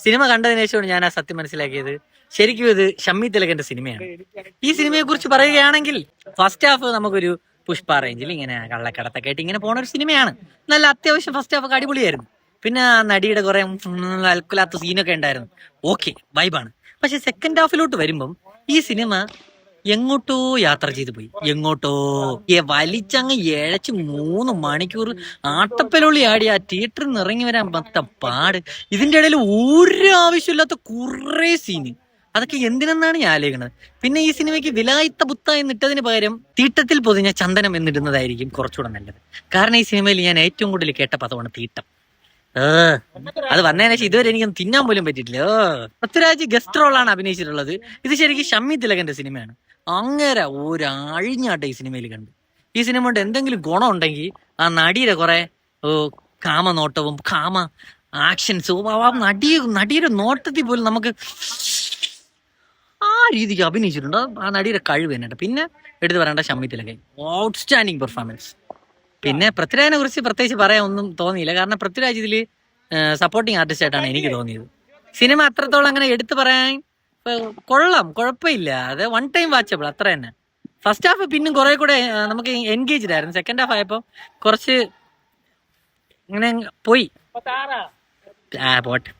Cinema കണ്ടതിന് ശേഷമാണ് ഞാൻ ആ സത്യം മനസ്സിലാക്കിയത്. ശരിക്കും ഇത് ഷമ്മി തിലകന്റെ സിനിമയാണ്. ഈ സിനിമയെ കുറിച്ച് പറയുകയാണെങ്കിൽ ഫസ്റ്റ് ഹാഫ് നമുക്കൊരു പുഷ്പ റേഞ്ചിൽ ഇങ്ങനെ കള്ളക്കടത്തൊക്കെ ആയിട്ട് ഇങ്ങനെ പോണ ഒരു സിനിമയാണ്. നല്ല അത്യാവശ്യം ഫസ്റ്റ് ഹാഫ് ഒക്കെ അടിപൊളിയായിരുന്നു. പിന്നെ ആ നടിയുടെ കുറെ അൽക്കുലാത്ത സീനൊക്കെ ഉണ്ടായിരുന്നു. ഓക്കെ, വൈബാണ്. പക്ഷെ സെക്കൻഡ് ഹാഫിലോട്ട് വരുമ്പം ഈ സിനിമ എങ്ങോട്ടോ യാത്ര ചെയ്തു പോയി. എങ്ങോട്ടോ വലിച്ചങ്ങ് ഇഴച്ച് 3 മണിക്കൂർ ആട്ടപ്പലൊള്ളി ആടി ആ തിയേറ്ററിൽ നിന്ന് ഇറങ്ങി വരാൻ പത്ത പാട്. ഇതിന്റെ ഇടയിൽ ഒരു ആവശ്യമില്ലാത്ത കുറെ സീന്. അതൊക്കെ എന്തിനെന്നാണ് ഞാൻ ആലോചിക്കുന്നത്. പിന്നെ ഈ സിനിമയ്ക്ക് വിലായിത്ത ബുത്ത എന്നിട്ടതിന് പകരം തീട്ടത്തിൽ പൊതിഞ്ഞ ചന്ദനം എന്നിടുന്നതായിരിക്കും കുറച്ചുകൂടെ നല്ലത്. കാരണം ഈ സിനിമയിൽ ഞാൻ ഏറ്റവും കൂടുതൽ കേട്ട പദമാണ് തീട്ടം. അത് വന്നതിന് ശേഷം ഇതുവരെ എനിക്കൊന്നും തിന്നാൻ പോലും പറ്റിയിട്ടില്ല. പൃഥ്വിരാജ് ഗസ്റ്റ് റോളാണ് അഭിനയിച്ചിട്ടുള്ളത്. ഇത് ശരിക്കും ഷമ്മി തിലകന്റെ സിനിമയാണ്. അങ്ങനെ ഒരു അഴിഞ്ഞാട്ടം ഈ സിനിമയിൽ കണ്ട്. ഈ സിനിമ കൊണ്ട് എന്തെങ്കിലും ഗുണം ഉണ്ടെങ്കിൽ ആ നടിയുടെ കുറെ കാമനോട്ടവും കാമ ആക്ഷൻസും ആ നടിയുടെ നോട്ടത്തിൽ പോലും നമുക്ക് ആ രീതിക്ക് അഭിനയിച്ചിട്ടുണ്ട്. ആ നടിയുടെ കഴിവ് തന്നെയുണ്ട്. പിന്നെ എടുത്തു പറയേണ്ട ഷമ്മി തിലകൻ, ഔട്ട്സ്റ്റാൻഡിങ് പെർഫോമൻസ്. പിന്നെ പൃഥ്വിരാജിനെ കുറിച്ച് പ്രത്യേകിച്ച് പറയാൻ ഒന്നും തോന്നിയില്ല. കാരണം പൃഥ്വിരാജ് ഇതിൽ സപ്പോർട്ടിങ് ആർട്ടിസ്റ്റ് ആയിട്ടാണ് എനിക്ക് തോന്നിയത്. സിനിമ അത്രത്തോളം അങ്ങനെ എടുത്തു പറയാൻ കൊള്ളാം, കുഴപ്പമില്ല. അത് 1 ടൈം വാച്ചബിൾ, അത്ര തന്നെ. ഫസ്റ്റ് ഹാഫ് പിന്നും കുറെ കൂടെ നമുക്ക് എൻഗേജ്ഡ് ആയിരുന്നു. സെക്കൻഡ് ഹാഫ് ആയപ്പോൾ കുറച്ച് ഇങ്ങനെ പോയി. പോട്ടെ.